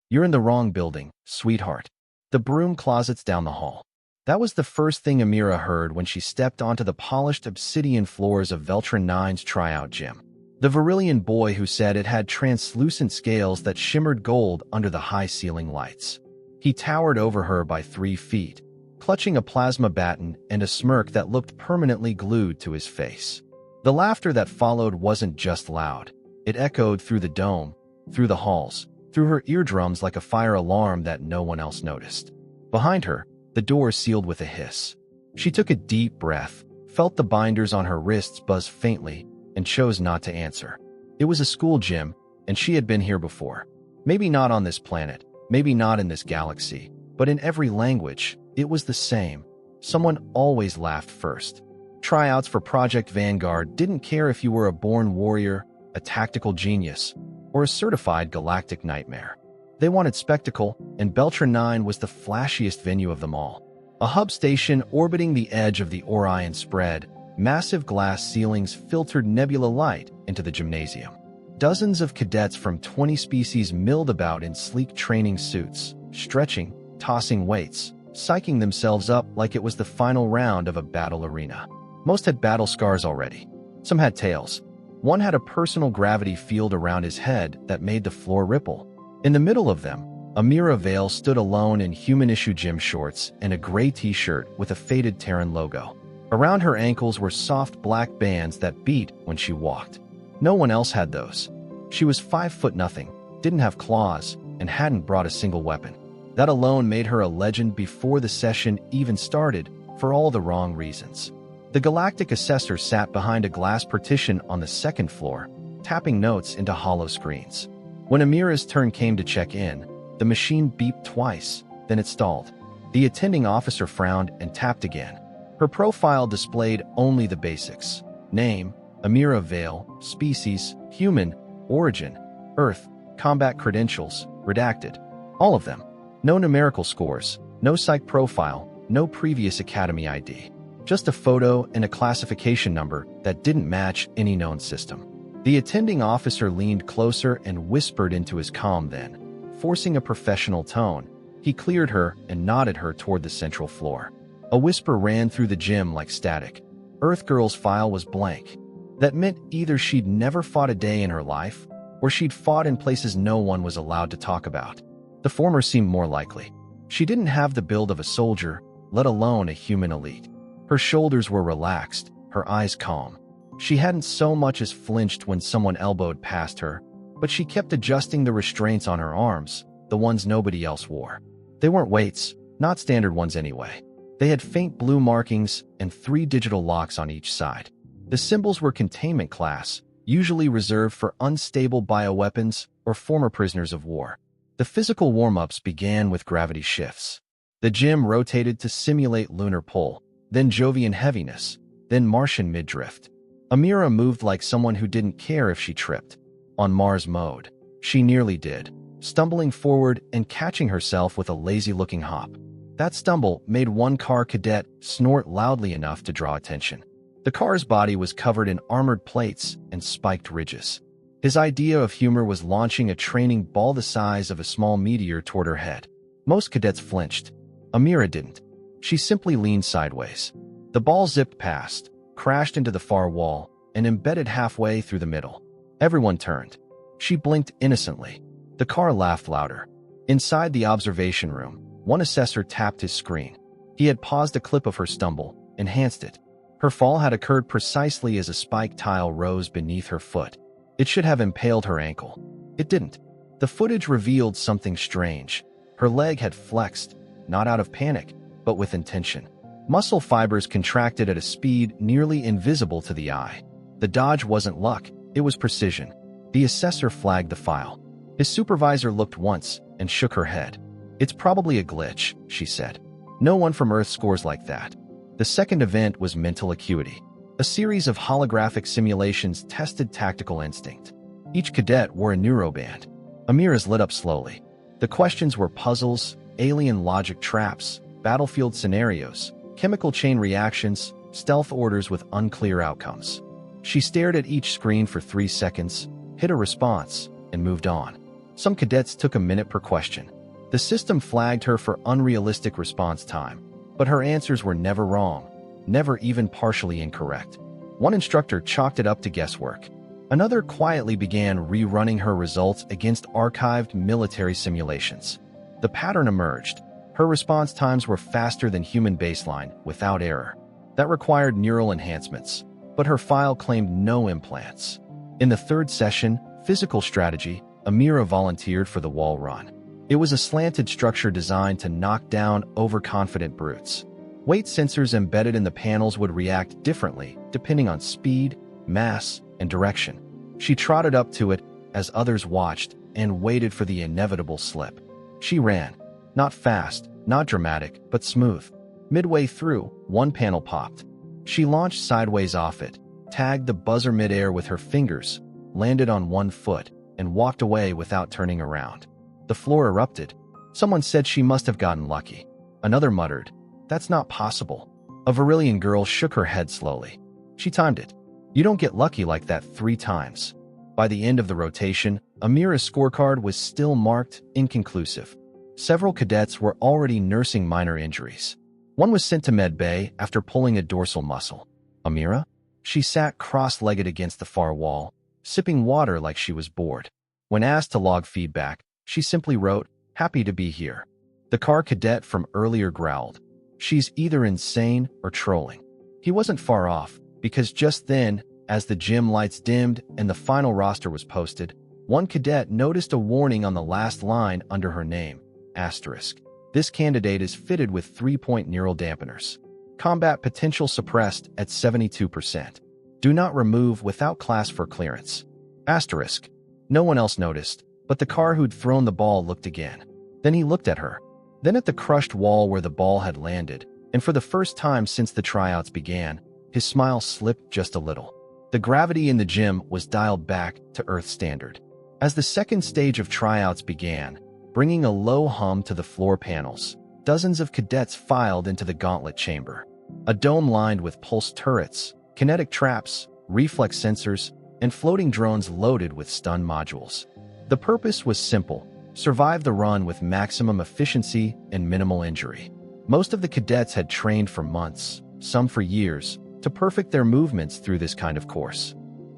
"You're in the wrong building, sweetheart. The broom closet's down the hall." That was the first thing Amira heard when she stepped onto the polished obsidian floors of Veltron 9's tryout gym. The Varillian boy who said it had translucent scales that shimmered gold under the high ceiling lights. He towered over her by 3 feet, clutching a plasma baton and a smirk that looked permanently glued to his face. The laughter that followed wasn't just loud. It echoed through the dome, through the halls, through her eardrums like a fire alarm that no one else noticed. Behind her, the door sealed with a hiss. She took a deep breath, felt the binders on her wrists buzz faintly, and chose not to answer. It was a school gym, and she had been here before. Maybe not on this planet, maybe not in this galaxy, but in every language, it was the same. Someone always laughed first. Tryouts for Project Vanguard didn't care if you were a born warrior, a tactical genius, or a certified galactic nightmare. They wanted spectacle, and Beltran 9 was the flashiest venue of them all. A hub station orbiting the edge of the Orion spread, massive glass ceilings filtered nebula light into the gymnasium. Dozens of cadets from 20 species milled about in sleek training suits, stretching, tossing weights, psyching themselves up like it was the final round of a battle arena. Most had battle scars already. Some had tails. One had a personal gravity field around his head that made the floor ripple. In the middle of them, Amira Vale stood alone in human-issue gym shorts and a gray t-shirt with a faded Terran logo. Around her ankles were soft black bands that beat when she walked. No one else had those. She was 5'0", didn't have claws, and hadn't brought a single weapon. That alone made her a legend before the session even started, for all the wrong reasons. The Galactic Assessor sat behind a glass partition on the second floor, tapping notes into hollow screens. When Amira's turn came to check in, the machine beeped twice, then it stalled. The attending officer frowned and tapped again. Her profile displayed only the basics. Name, Amira Vale, species, human, origin, Earth, combat credentials, redacted. All of them. No numerical scores, no psych profile, no previous academy ID. Just a photo and a classification number that didn't match any known system. The attending officer leaned closer and whispered into his comm then. Forcing a professional tone, he cleared her and nodded her toward the central floor. A whisper ran through the gym like static. Earth Girl's file was blank. That meant either she'd never fought a day in her life, or she'd fought in places no one was allowed to talk about. The former seemed more likely. She didn't have the build of a soldier, let alone a human elite. Her shoulders were relaxed, her eyes calm. She hadn't so much as flinched when someone elbowed past her, but she kept adjusting the restraints on her arms, the ones nobody else wore. They weren't weights, not standard ones anyway. They had faint blue markings and 3 digital locks on each side. The symbols were containment class, usually reserved for unstable bioweapons or former prisoners of war. The physical warm-ups began with gravity shifts. The gym rotated to simulate lunar pull, then Jovian heaviness, then Martian mid-drift. Amira moved like someone who didn't care if she tripped. On Mars mode, she nearly did, stumbling forward and catching herself with a lazy-looking hop. That stumble made one car cadet snort loudly enough to draw attention. The car's body was covered in armored plates and spiked ridges. His idea of humor was launching a training ball the size of a small meteor toward her head. Most cadets flinched. Amira didn't. She simply leaned sideways. The ball zipped past, crashed into the far wall, and embedded halfway through the middle. Everyone turned. She blinked innocently. The car laughed louder. Inside the observation room, one assessor tapped his screen. He had paused a clip of her stumble, enhanced it. Her fall had occurred precisely as a spike tile rose beneath her foot. It should have impaled her ankle. It didn't. The footage revealed something strange. Her leg had flexed, not out of panic, but with intention. Muscle fibers contracted at a speed nearly invisible to the eye. The dodge wasn't luck, it was precision. The assessor flagged the file. His supervisor looked once and shook her head. "It's probably a glitch," she said. "No one from Earth scores like that." The second event was mental acuity. A series of holographic simulations tested tactical instinct. Each cadet wore a neuroband. Amira's lit up slowly. The questions were puzzles, alien logic traps, battlefield scenarios, chemical chain reactions, stealth orders with unclear outcomes. She stared at each screen for 3 seconds, hit a response, and moved on. Some cadets took a minute per question. The system flagged her for unrealistic response time, but her answers were never wrong, never even partially incorrect. One instructor chalked it up to guesswork. Another quietly began rerunning her results against archived military simulations. The pattern emerged. Her response times were faster than human baseline, without error. That required neural enhancements, but her file claimed no implants. In the third session, Physical Strategy, Amira volunteered for the wall run. It was a slanted structure designed to knock down overconfident brutes. Weight sensors embedded in the panels would react differently depending on speed, mass, and direction. She trotted up to it as others watched and waited for the inevitable slip. She ran. Not fast, not dramatic, but smooth. Midway through, one panel popped. She launched sideways off it, tagged the buzzer midair with her fingers, landed on one foot, and walked away without turning around. The floor erupted. Someone said she must have gotten lucky. Another muttered, "That's not possible." A Varillian girl shook her head slowly. She timed it. You don't get lucky like that 3 times. By the end of the rotation, Amira's scorecard was still marked inconclusive. Several cadets were already nursing minor injuries. One was sent to med bay after pulling a dorsal muscle. Amira? She sat cross-legged against the far wall, sipping water like she was bored. When asked to log feedback, she simply wrote, "Happy to be here." The car cadet from earlier growled, "She's either insane or trolling." He wasn't far off, because just then, as the gym lights dimmed and the final roster was posted, one cadet noticed a warning on the last line under her name, asterisk. This candidate is fitted with 3-point neural dampeners. Combat potential suppressed at 72%. Do not remove without class for clearance. Asterisk. No one else noticed, but the car who'd thrown the ball looked again. Then he looked at her. Then at the crushed wall where the ball had landed, and for the first time since the tryouts began, his smile slipped just a little. The gravity in the gym was dialed back to Earth standard. As the second stage of tryouts began, bringing a low hum to the floor panels, dozens of cadets filed into the gauntlet chamber. A dome lined with pulse turrets, kinetic traps, reflex sensors, and floating drones loaded with stun modules. The purpose was simple: survive the run with maximum efficiency and minimal injury. Most of the cadets had trained for months, some for years, to perfect their movements through this kind of course.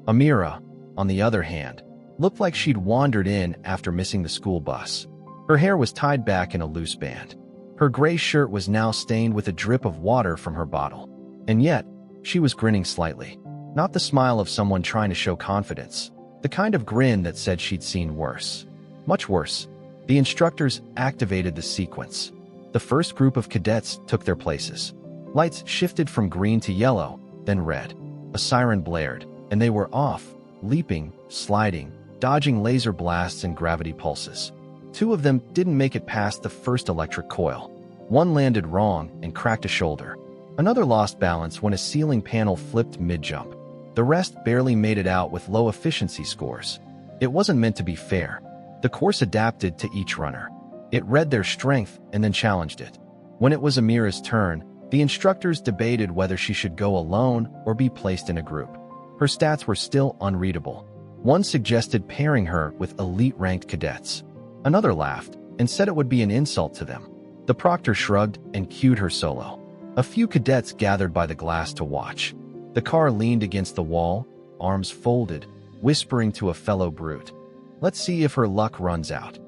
Amira, on the other hand, looked like she'd wandered in after missing the school bus. Her hair was tied back in a loose band. Her gray shirt was now stained with a drip of water from her bottle. And yet, she was grinning slightly. Not the smile of someone trying to show confidence. The kind of grin that said she'd seen worse. Much worse. The instructors activated the sequence. The first group of cadets took their places. Lights shifted from green to yellow, then red. A siren blared, and they were off, leaping, sliding, dodging laser blasts and gravity pulses. 2 of them didn't make it past the first electric coil. One landed wrong and cracked a shoulder. Another lost balance when a ceiling panel flipped mid-jump. The rest barely made it out with low efficiency scores. It wasn't meant to be fair. The course adapted to each runner. It read their strength and then challenged it. When it was Amira's turn, the instructors debated whether she should go alone or be placed in a group. Her stats were still unreadable. One suggested pairing her with elite-ranked cadets. Another laughed and said it would be an insult to them. The proctor shrugged and cued her solo. A few cadets gathered by the glass to watch. The car leaned against the wall, arms folded, whispering to a fellow brute. Let's see if her luck runs out.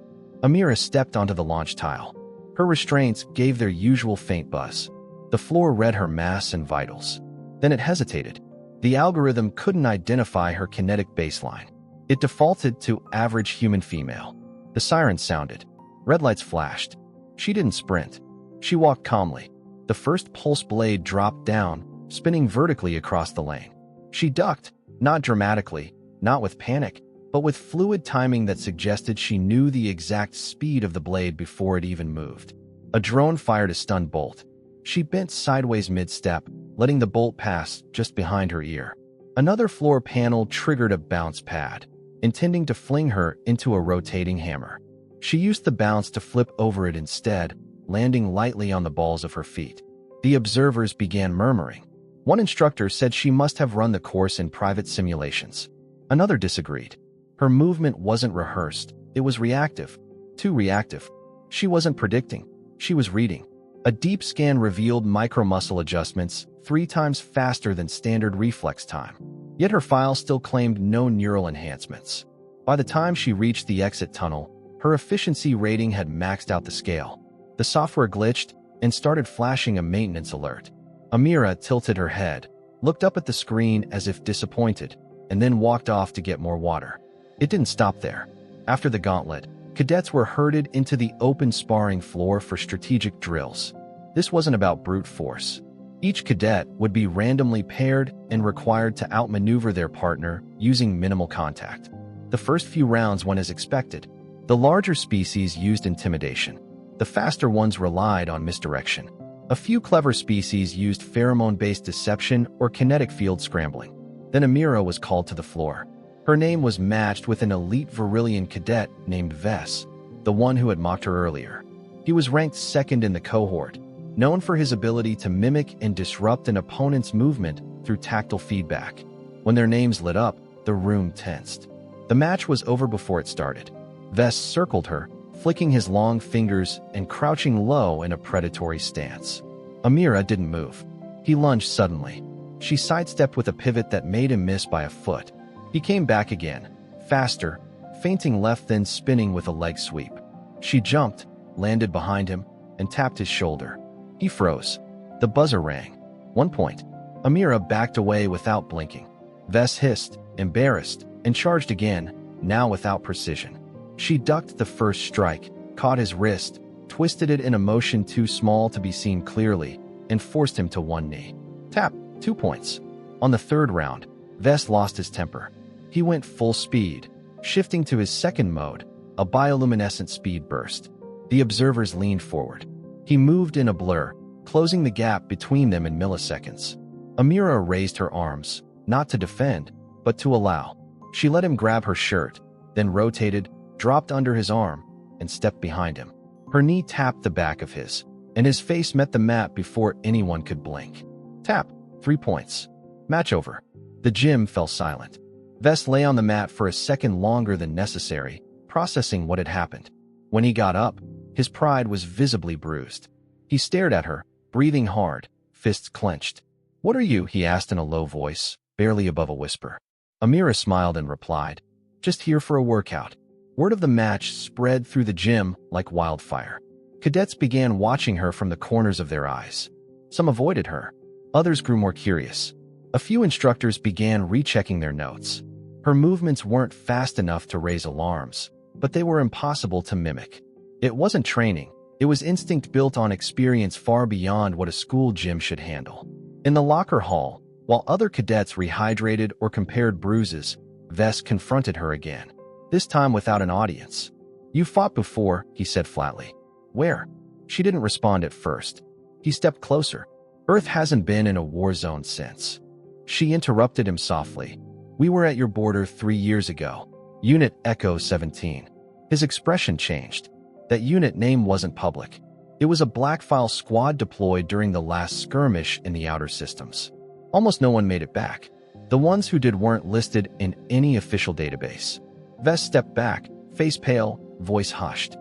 Amira stepped onto the launch tile. Her restraints gave their usual faint buzz. The floor read her mass and vitals. Then it hesitated. The algorithm couldn't identify her kinetic baseline. It defaulted to average human female. The siren sounded. Red lights flashed. She didn't sprint. She walked calmly. The first pulse blade dropped down, spinning vertically across the lane. She ducked, not dramatically, not with panic, but with fluid timing that suggested she knew the exact speed of the blade before it even moved. A drone fired a stun bolt. She bent sideways mid-step, letting the bolt pass just behind her ear. Another floor panel triggered a bounce pad, intending to fling her into a rotating hammer. She used the bounce to flip over it instead, landing lightly on the balls of her feet. The observers began murmuring. One instructor said she must have run the course in private simulations. Another disagreed. Her movement wasn't rehearsed. It was reactive. Too reactive. She wasn't predicting. She was reading. A deep scan revealed micromuscle adjustments 3 times faster than standard reflex time. Yet her file still claimed no neural enhancements. By the time she reached the exit tunnel, her efficiency rating had maxed out the scale. The software glitched and started flashing a maintenance alert. Amira tilted her head, looked up at the screen as if disappointed, and then walked off to get more water. It didn't stop there. After the gauntlet, cadets were herded into the open sparring floor for strategic drills. This wasn't about brute force. Each cadet would be randomly paired and required to outmaneuver their partner using minimal contact. The first few rounds went as expected. The larger species used intimidation. The faster ones relied on misdirection. A few clever species used pheromone-based deception or kinetic field scrambling. Then Amira was called to the floor. Her name was matched with an elite Virillian cadet named Vess, the one who had mocked her earlier. He was ranked second in the cohort, known for his ability to mimic and disrupt an opponent's movement through tactile feedback. When their names lit up, the room tensed. The match was over before it started. Vess circled her, flicking his long fingers and crouching low in a predatory stance. Amira didn't move. He lunged suddenly. She sidestepped with a pivot that made him miss by a foot. He came back again, faster, feinting left then spinning with a leg sweep. She jumped, landed behind him, and tapped his shoulder. He froze. The buzzer rang. 1 point. Amira backed away without blinking. Vess hissed, embarrassed, and charged again, now without precision. She ducked the first strike, caught his wrist, twisted it in a motion too small to be seen clearly, and forced him to one knee. Tap, 2 points. On the third round, Vess lost his temper. He went full speed, shifting to his second mode, a bioluminescent speed burst. The observers leaned forward. He moved in a blur, closing the gap between them in milliseconds. Amira raised her arms, not to defend, but to allow. She let him grab her shirt, then rotated, dropped under his arm, and stepped behind him. Her knee tapped the back of his, and his face met the mat before anyone could blink. Tap, 3 points. Match over. The gym fell silent. Vess lay on the mat for a second longer than necessary, processing what had happened. When he got up, his pride was visibly bruised. He stared at her, breathing hard, fists clenched. "What are you?" he asked in a low voice, barely above a whisper. Amira smiled and replied, "Just here for a workout." Word of the match spread through the gym like wildfire. Cadets began watching her from the corners of their eyes. Some avoided her. Others grew more curious. A few instructors began rechecking their notes. Her movements weren't fast enough to raise alarms, but they were impossible to mimic. It wasn't training. It was instinct built on experience far beyond what a school gym should handle. In the locker hall, while other cadets rehydrated or compared bruises, Vess confronted her again, this time without an audience. "You fought before," he said flatly. "Where?" She didn't respond at first. He stepped closer. "Earth hasn't been in a war zone since." She interrupted him softly. "We were at your border 3 years ago. Unit Echo 17. His expression changed. That unit name wasn't public. It was a black-file squad deployed during the last skirmish in the outer systems. Almost no one made it back. The ones who did weren't listed in any official database. Vess stepped back, face pale, voice hushed.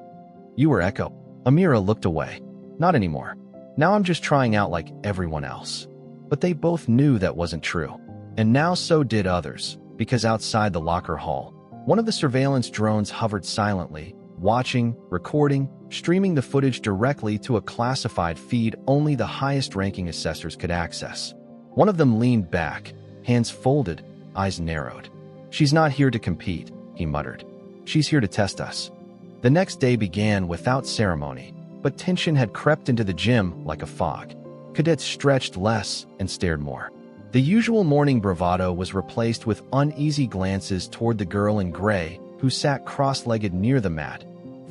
"You were Echo." Amira looked away. "Not anymore. Now I'm just trying out like everyone else." But they both knew that wasn't true. And now so did others, because outside the locker hall, one of the surveillance drones hovered silently, watching, recording, streaming the footage directly to a classified feed only the highest-ranking assessors could access. One of them leaned back, hands folded, eyes narrowed. "She's not here to compete," he muttered. "She's here to test us." The next day began without ceremony, but tension had crept into the gym like a fog. Cadets stretched less and stared more. The usual morning bravado was replaced with uneasy glances toward the girl in gray who sat cross-legged near the mat,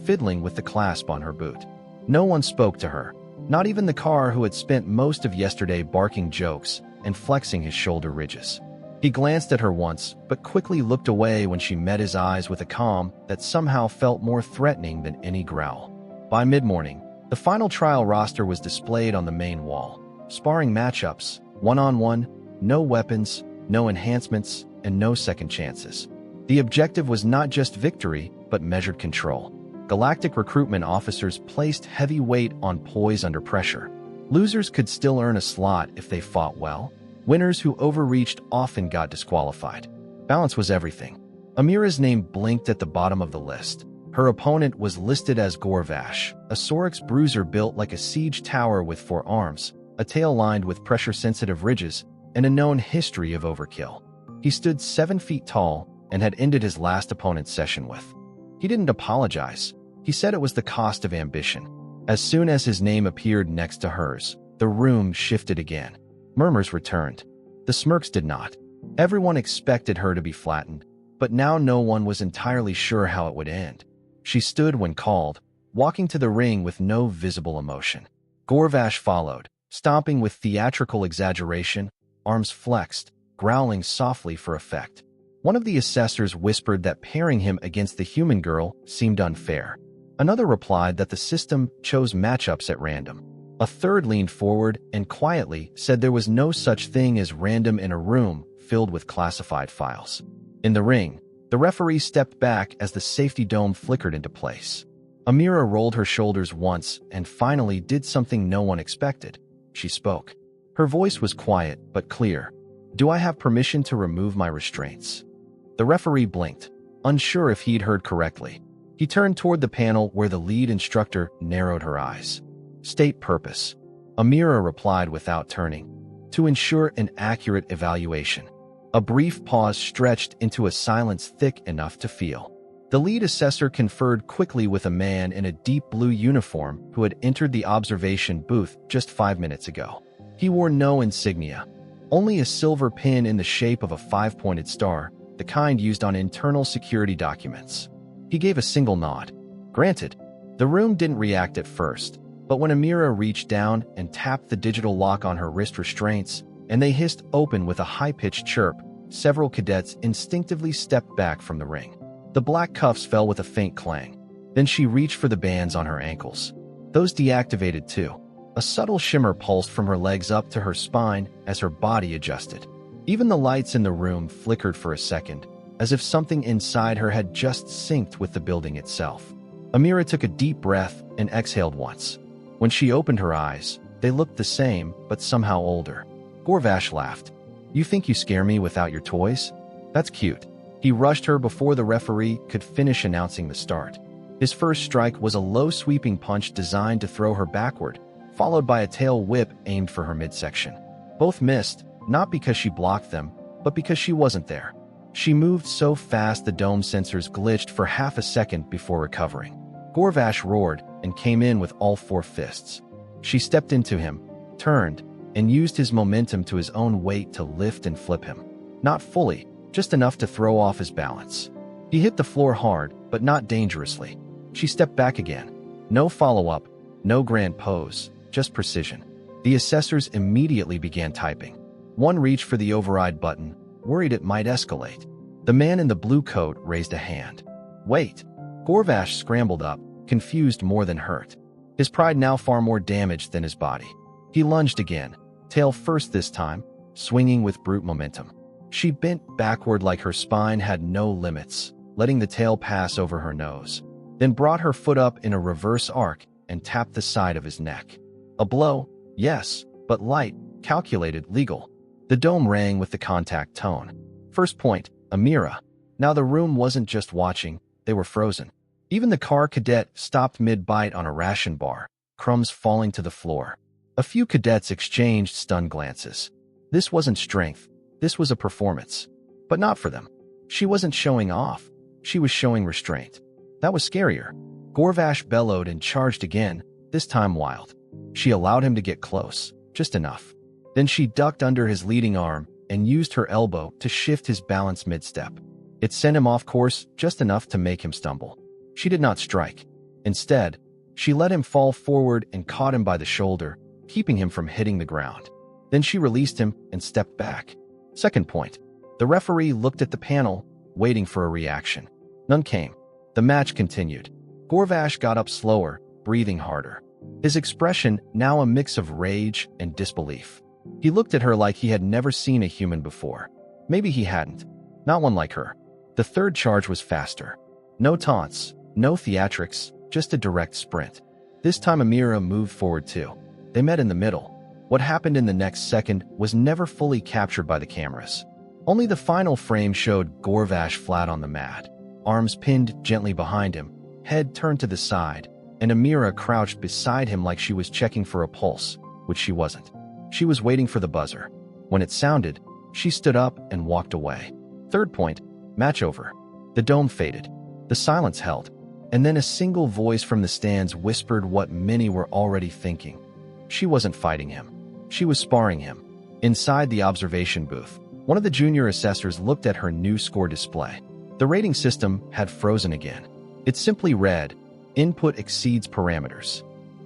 fiddling with the clasp on her boot. No one spoke to her, not even the car who had spent most of yesterday barking jokes and flexing his shoulder ridges. He glanced at her once, but quickly looked away when she met his eyes with a calm that somehow felt more threatening than any growl. By mid-morning, the final trial roster was displayed on the main wall. Sparring matchups, one-on-one, no weapons, no enhancements, and no second chances. The objective was not just victory, but measured control. Galactic recruitment officers placed heavy weight on poise under pressure. Losers could still earn a slot if they fought well. Winners who overreached often got disqualified. Balance was everything. Amira's name blinked at the bottom of the list. Her opponent was listed as Gorvash, a Sorix bruiser built like a siege tower with 4 arms, a tail lined with pressure-sensitive ridges, and a known history of overkill. He stood 7 feet tall and had ended his last opponent's session with. He didn't apologize. He said it was the cost of ambition. As soon as his name appeared next to hers, the room shifted again. Murmurs returned. The smirks did not. Everyone expected her to be flattened, but now no one was entirely sure how it would end. She stood when called, walking to the ring with no visible emotion. Gorvash followed, stomping with theatrical exaggeration, arms flexed, growling softly for effect. One of the assessors whispered that pairing him against the human girl seemed unfair. Another replied that the system chose matchups at random. A third leaned forward and quietly said there was no such thing as random in a room filled with classified files. In the ring, the referee stepped back as the safety dome flickered into place. Amira rolled her shoulders once and finally did something no one expected. She spoke. Her voice was quiet but clear. "Do I have permission to remove my restraints?" The referee blinked, unsure if he'd heard correctly. He turned toward the panel where the lead instructor narrowed her eyes. "State purpose." Amira replied without turning. "To ensure an accurate evaluation." A brief pause stretched into a silence thick enough to feel. The lead assessor conferred quickly with a man in a deep blue uniform who had entered the observation booth just 5 minutes ago. He wore no insignia, only a silver pin in the shape of a 5-pointed star, the kind used on internal security documents. He gave a single nod. Granted, the room didn't react at first, but when Amira reached down and tapped the digital lock on her wrist restraints, and they hissed open with a high-pitched chirp, several cadets instinctively stepped back from the ring. The black cuffs fell with a faint clang. Then she reached for the bands on her ankles. Those deactivated too. A subtle shimmer pulsed from her legs up to her spine as her body adjusted. Even the lights in the room flickered for a second, as if something inside her had just synced with the building itself. Amira took a deep breath and exhaled once. When she opened her eyes, they looked the same, but somehow older. Gorvash laughed. "You think you scare me without your toys? That's cute." He rushed her before the referee could finish announcing the start. His first strike was a low sweeping punch designed to throw her backward, followed by a tail whip aimed for her midsection. Both missed, not because she blocked them, but because she wasn't there. She moved so fast the dome sensors glitched for half a second before recovering. Gorvash roared and came in with all 4 fists. She stepped into him, turned, and used his momentum to his own weight to lift and flip him. Not fully, just enough to throw off his balance. He hit the floor hard, but not dangerously. She stepped back again. No follow-up, no grand pose, just precision. The assessors immediately began typing. One reached for the override button, worried it might escalate. The man in the blue coat raised a hand. "Wait." Gorvash scrambled up, confused more than hurt. His pride now far more damaged than his body. He lunged again, tail first this time, swinging with brute momentum. She bent backward like her spine had no limits, letting the tail pass over her nose, then brought her foot up in a reverse arc and tapped the side of his neck. A blow, yes, but light, calculated, legal. The dome rang with the contact tone. First point, Amira. Now the room wasn't just watching, they were frozen. Even the car cadet stopped mid-bite on a ration bar, crumbs falling to the floor. A few cadets exchanged stunned glances. This wasn't strength. This was a performance. But not for them. She wasn't showing off. She was showing restraint. That was scarier. Gorvash bellowed and charged again, this time wild. She allowed him to get close, just enough. Then she ducked under his leading arm and used her elbow to shift his balance mid-step. It sent him off course just enough to make him stumble. She did not strike. Instead, she let him fall forward and caught him by the shoulder, keeping him from hitting the ground. Then she released him and stepped back. Second point. The referee looked at the panel, waiting for a reaction. None came. The match continued. Gorvash got up slower, breathing harder. His expression now a mix of rage and disbelief. He looked at her like he had never seen a human before. Maybe he hadn't. Not one like her. The third charge was faster. No taunts, no theatrics, just a direct sprint. This time Amira moved forward too. They met in the middle. What happened in the next second was never fully captured by the cameras. Only the final frame showed Gorvash flat on the mat, arms pinned gently behind him, head turned to the side, and Amira crouched beside him like she was checking for a pulse, which she wasn't. She was waiting for the buzzer. When it sounded, she stood up and walked away. Third point, match over. The dome faded. The silence held. And then a single voice from the stands whispered what many were already thinking. She wasn't fighting him. She was sparring him. Inside the observation booth, one of the junior assessors looked at her new score display. The rating system had frozen again. It simply read, "Input exceeds parameters."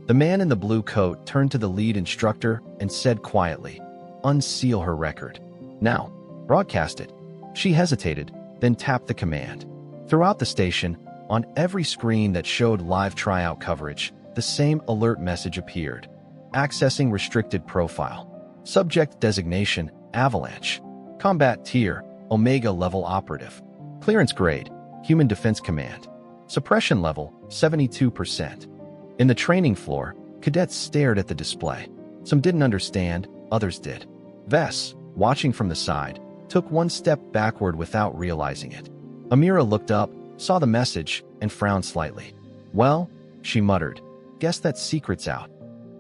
The man in the blue coat turned to the lead instructor and said quietly, "Unseal her record. Now, broadcast it." She hesitated, then tapped the command. Throughout the station, on every screen that showed live tryout coverage, the same alert message appeared. Accessing restricted profile. Subject designation, Avalanche. Combat tier, Omega level operative. Clearance grade, Human Defense Command. Suppression level, 72%. In the training floor, cadets stared at the display. Some didn't understand, others did. Vess, watching from the side, took one step backward without realizing it. Amira looked up, saw the message, and frowned slightly. "Well," she muttered, "guess that secret's out."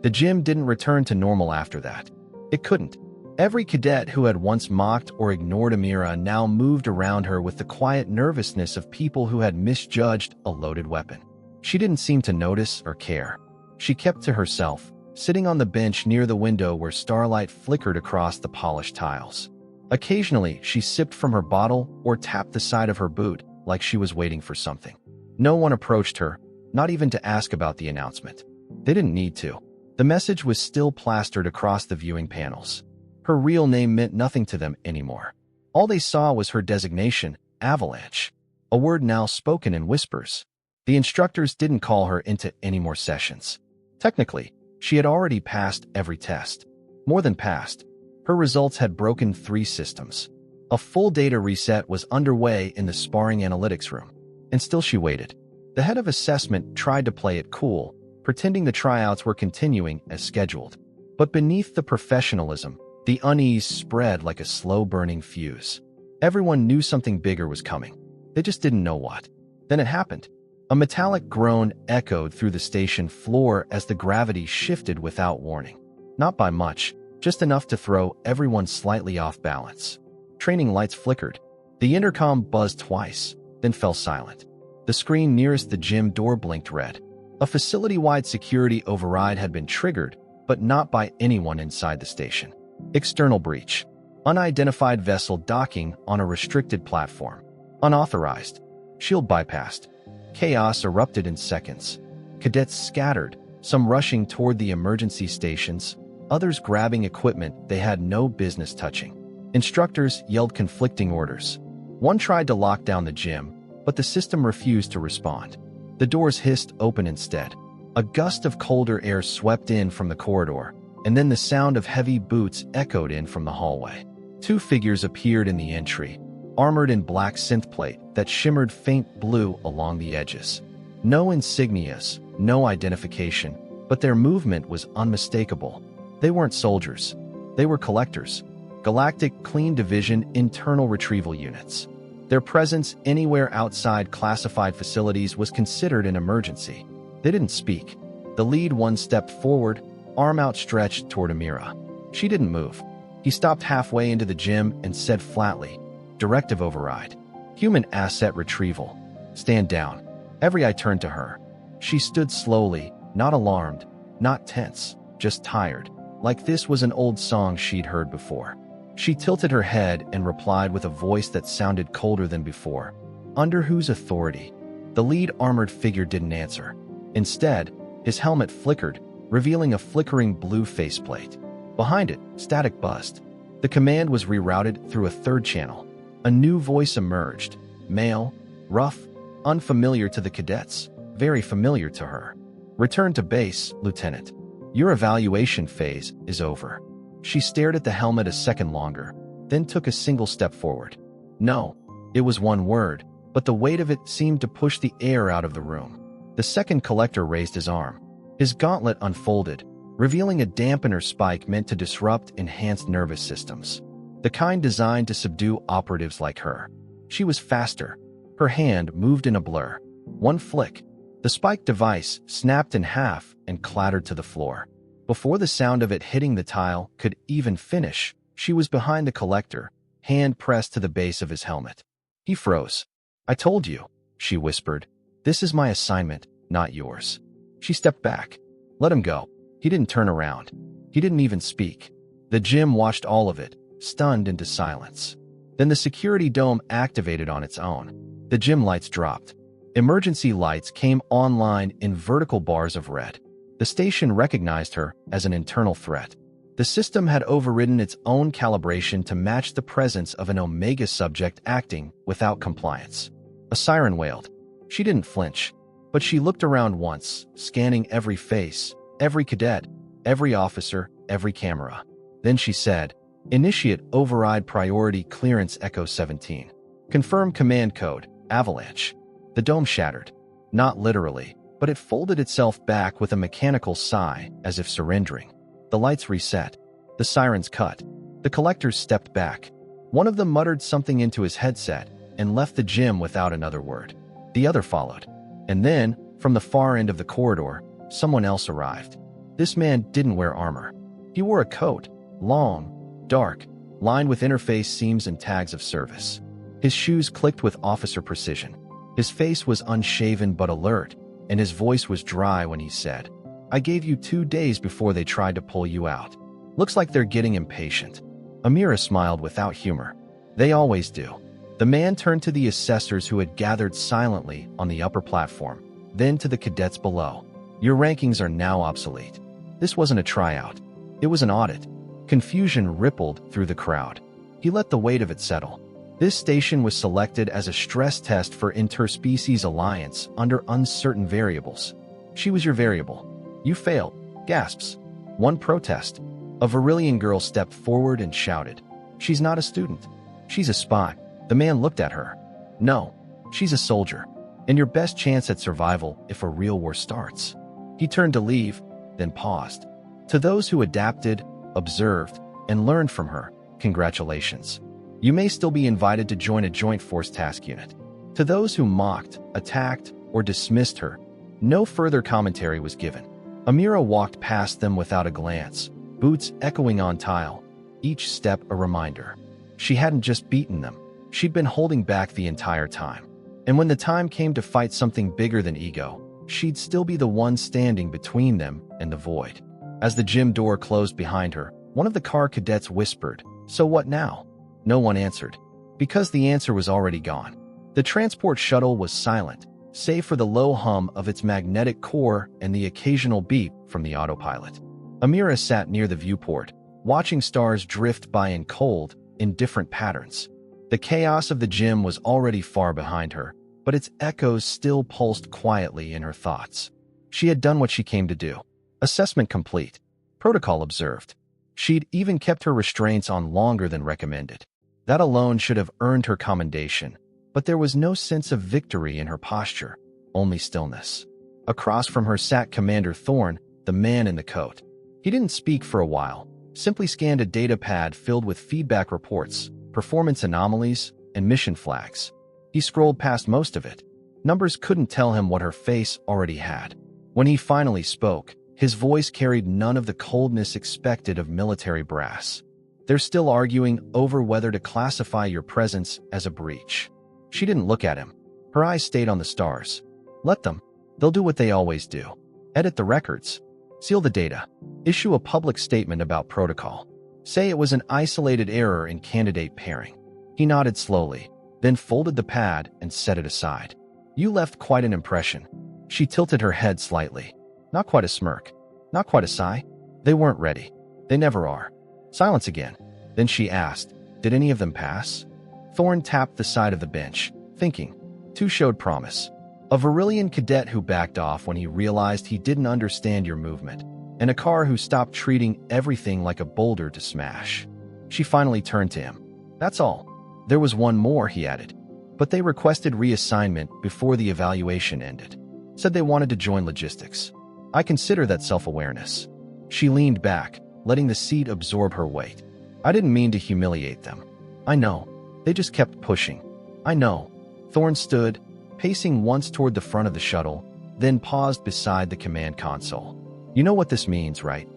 The gym didn't return to normal after that. It couldn't. Every cadet who had once mocked or ignored Amira now moved around her with the quiet nervousness of people who had misjudged a loaded weapon. She didn't seem to notice or care. She kept to herself, sitting on the bench near the window where starlight flickered across the polished tiles. Occasionally, she sipped from her bottle or tapped the side of her boot like she was waiting for something. No one approached her, not even to ask about the announcement. They didn't need to. The message was still plastered across the viewing panels. Her real name meant nothing to them anymore. All they saw was her designation, Avalanche, a word now spoken in whispers. The instructors didn't call her into any more sessions. Technically, she had already passed every test. More than passed. Her results had broken 3 systems. A full data reset was underway in the sparring analytics room. And still she waited. The head of assessment tried to play it cool, pretending the tryouts were continuing as scheduled. But beneath the professionalism, the unease spread like a slow-burning fuse. Everyone knew something bigger was coming. They just didn't know what. Then it happened. A metallic groan echoed through the station floor as the gravity shifted without warning. Not by much, just enough to throw everyone slightly off balance. Training lights flickered. The intercom buzzed twice, then fell silent. The screen nearest the gym door blinked red. A facility-wide security override had been triggered, but not by anyone inside the station. External breach. Unidentified vessel docking on a restricted platform. Unauthorized. Shield bypassed. Chaos erupted in seconds. Cadets scattered, some rushing toward the emergency stations, others grabbing equipment they had no business touching. Instructors yelled conflicting orders. One tried to lock down the gym, but the system refused to respond. The doors hissed open instead. A gust of colder air swept in from the corridor, and then the sound of heavy boots echoed in from the hallway. 2 figures appeared in the entry, armored in black synthplate that shimmered faint blue along the edges. No insignias, no identification, but their movement was unmistakable. They weren't soldiers. They were collectors. Galactic Clean Division internal retrieval units. Their presence anywhere outside classified facilities was considered an emergency. They didn't speak. The lead one stepped forward, arm outstretched toward Amira. She didn't move. He stopped halfway into the gym and said flatly, "Directive override. Human asset retrieval. Stand down." Every eye turned to her. She stood slowly, not alarmed, not tense, just tired, like this was an old song she'd heard before. She tilted her head and replied with a voice that sounded colder than before. "Under whose authority?" The lead armored figure didn't answer. Instead, his helmet flickered, revealing a flickering blue faceplate. Behind it, static buzzed. The command was rerouted through a 3rd channel. A new voice emerged. Male, rough, unfamiliar to the cadets, very familiar to her. "Return to base, Lieutenant. Your evaluation phase is over." She stared at the helmet a second longer, then took a single step forward. No, it was one word, but the weight of it seemed to push the air out of the room. The second collector raised his arm. His gauntlet unfolded, revealing a dampener spike meant to disrupt enhanced nervous systems. The kind designed to subdue operatives like her. She was faster. Her hand moved in a blur. One flick. The spike device snapped in half and clattered to the floor. Before the sound of it hitting the tile could even finish, she was behind the collector, hand pressed to the base of his helmet. He froze. "I told you," she whispered. "This is my assignment, not yours." She stepped back. "Let him go." He didn't turn around. He didn't even speak. The gym watched all of it, stunned into silence. Then the security dome activated on its own. The gym lights dropped. Emergency lights came online in vertical bars of red. The station recognized her as an internal threat. The system had overridden its own calibration to match the presence of an Omega subject acting without compliance. A siren wailed. She didn't flinch, but she looked around once, scanning every face, every cadet, every officer, every camera. Then she said, "Initiate override priority clearance Echo 17. Confirm command code, Avalanche." The dome shattered. Not literally, but it folded itself back with a mechanical sigh, as if surrendering. The lights reset. The sirens cut. The collectors stepped back. One of them muttered something into his headset and left the gym without another word. The other followed. And then, from the far end of the corridor, someone else arrived. This man didn't wear armor. He wore a coat, long, dark, lined with interface seams and tags of service. His shoes clicked with officer precision. His face was unshaven but alert, and his voice was dry when he said, "I gave you 2 days before they tried to pull you out. Looks like they're getting impatient." Amira smiled without humor. "They always do." The man turned to the assessors who had gathered silently on the upper platform, then to the cadets below. "Your rankings are now obsolete." This wasn't a tryout. It was an audit. Confusion rippled through the crowd. He let the weight of it settle. This station was selected as a stress test for interspecies alliance under uncertain variables. She was your variable. You failed. Gasps. One protest. A Varillian girl stepped forward and shouted, "She's not a student. She's a spy." The man looked at her. "No, she's a soldier, and your best chance at survival if a real war starts." He turned to leave, then paused. "To those who adapted, observed, and learned from her, congratulations. You may still be invited to join a Joint Force Task Unit. To those who mocked, attacked, or dismissed her, no further commentary was given." Amira walked past them without a glance, boots echoing on tile, each step a reminder. She hadn't just beaten them, she'd been holding back the entire time. And when the time came to fight something bigger than ego, she'd still be the one standing between them and the void. As the gym door closed behind her, one of the car cadets whispered, "So what now?" No one answered, because the answer was already gone. The transport shuttle was silent, save for the low hum of its magnetic core and the occasional beep from the autopilot. Amira sat near the viewport, watching stars drift by in cold, indifferent patterns. The chaos of the gym was already far behind her, but its echoes still pulsed quietly in her thoughts. She had done what she came to do. Assessment complete. Protocol observed. She'd even kept her restraints on longer than recommended. That alone should have earned her commendation, but there was no sense of victory in her posture, only stillness. Across from her sat Commander Thorne, the man in the coat. He didn't speak for a while, simply scanned a data pad filled with feedback reports, performance anomalies, and mission flags. He scrolled past most of it. Numbers couldn't tell him what her face already had. When he finally spoke, his voice carried none of the coldness expected of military brass. "They're still arguing over whether to classify your presence as a breach." She didn't look at him. Her eyes stayed on the stars. "Let them. They'll do what they always do. Edit the records. Seal the data. Issue a public statement about protocol. Say it was an isolated error in candidate pairing." He nodded slowly, then folded the pad and set it aside. "You left quite an impression." She tilted her head slightly. Not quite a smirk. Not quite a sigh. "They weren't ready. They never are." Silence again. Then she asked, "Did any of them pass?" Thorne tapped the side of the bench, thinking. 2 showed promise. A Varillian cadet who backed off when he realized he didn't understand your movement, and a car who stopped treating everything like a boulder to smash. She finally turned to him. "That's all." "There was one more," he added. but they requested reassignment before the evaluation ended. Said they wanted to join logistics. I consider that self-awareness. She leaned back, letting the seat absorb her weight. I didn't mean to humiliate them. I know. They just kept pushing. I know. Thorne stood, pacing once toward the front of the shuttle, then paused beside the command console. You know what this means, right?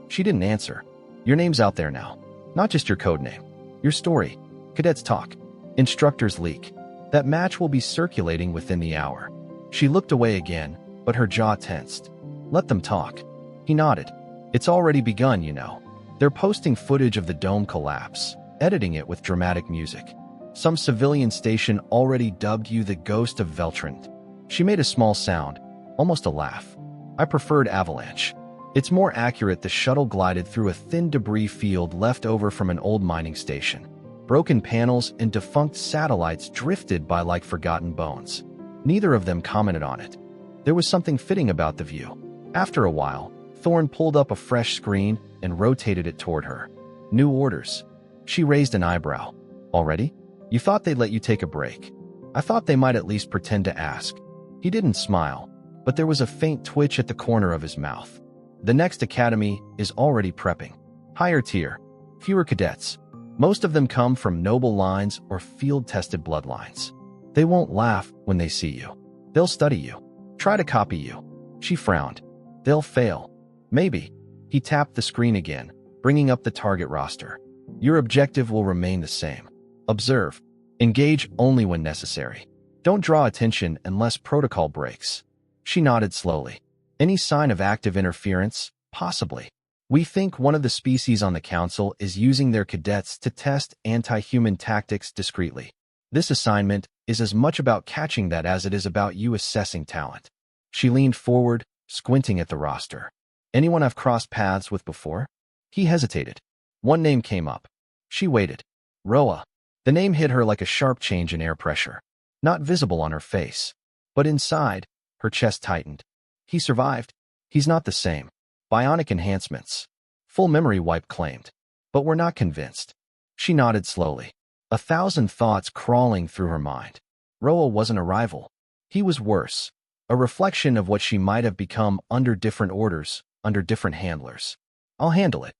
She didn't answer. Your name's out there now. Not just your code name. Your story. Cadets talk. Instructors leak. That match will be circulating within the hour. She looked away again, but her jaw tensed. Let them talk. He nodded. It's already begun, you know. They're posting footage of the dome collapse, editing it with dramatic music. Some civilian station already dubbed you the ghost of Veltrand. She made a small sound, almost a laugh. I preferred Avalanche. It's more accurate. The shuttle glided through a thin debris field left over from an old mining station. Broken panels and defunct satellites drifted by like forgotten bones. Neither of them commented on it. There was something fitting about the view. After a while, Thorne pulled up a fresh screen and rotated it toward her. New orders. She raised an eyebrow. Already? You thought they'd let you take a break. I thought they might at least pretend to ask. He didn't smile, but there was a faint twitch at the corner of his mouth. The next academy is already prepping. Higher tier. Fewer cadets. Most of them come from noble lines or field-tested bloodlines. They won't laugh when they see you. They'll study you. Try to copy you. She frowned. They'll fail. Maybe. He tapped the screen again, bringing up the target roster. Your objective will remain the same. Observe. Engage only when necessary. Don't draw attention unless protocol breaks. She nodded slowly. Any sign of active interference? Possibly. We think one of the species on the council is using their cadets to test anti-human tactics discreetly. This assignment is as much about catching that as it is about you assessing talent. She leaned forward, squinting at the roster. Anyone I've crossed paths with before? He hesitated. One name came up. She waited. Roa. The name hit her like a sharp change in air pressure. Not visible on her face, but inside, her chest tightened. He survived. He's not the same. Bionic enhancements. Full memory wipe claimed. But we're not convinced. She nodded slowly. 1,000 thoughts crawling through her mind. Roa wasn't a rival. He was worse. A reflection of what she might have become under different orders, under different handlers. I'll handle it.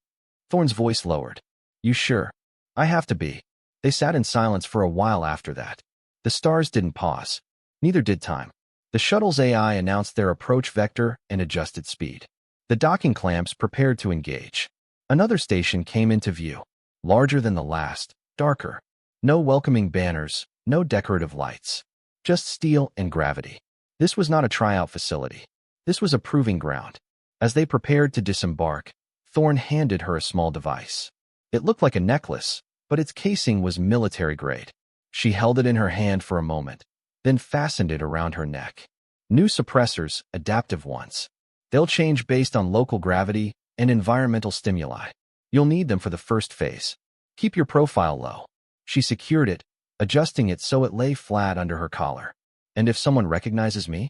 Thorne's voice lowered. You sure? I have to be. They sat in silence for a while after that. The stars didn't pause. Neither did time. The shuttle's AI announced their approach vector and adjusted speed. The docking clamps prepared to engage. Another station came into view. Larger than the last, darker. No welcoming banners, no decorative lights. Just steel and gravity. This was not a tryout facility. This was a proving ground. As they prepared to disembark, Thorne handed her a small device. It looked like a necklace, but its casing was military grade. She held it in her hand for a moment, then fastened it around her neck. New suppressors, adaptive ones. They'll change based on local gravity and environmental stimuli. You'll need them for the first phase. Keep your profile low. She secured it, adjusting it so it lay flat under her collar. And if someone recognizes me?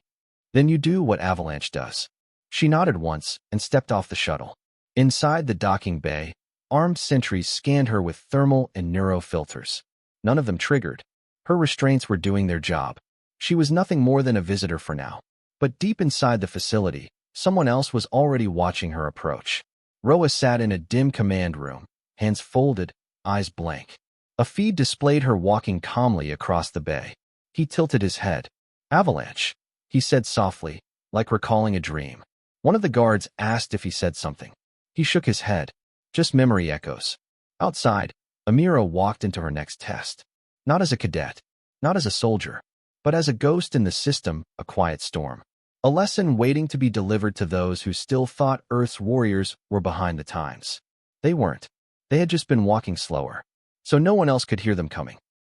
Then you do what Avalanche does. She nodded once and stepped off the shuttle. Inside the docking bay, armed sentries scanned her with thermal and neuro filters. None of them triggered. Her restraints were doing their job. She was nothing more than a visitor for now. But deep inside the facility, someone else was already watching her approach. Roa sat in a dim command room, hands folded, eyes blank. A feed displayed her walking calmly across the bay. He tilted his head. Avalanche, he said softly, like recalling a dream. One of the guards asked if he said something. He shook his head. Just memory echoes. Outside, Amira walked into her next test. Not as a cadet, not as a soldier, but as a ghost in the system, a quiet storm. A lesson waiting to be delivered to those who still thought Earth's warriors were behind the times. They weren't. They had just been walking slower, so no one else could hear them coming.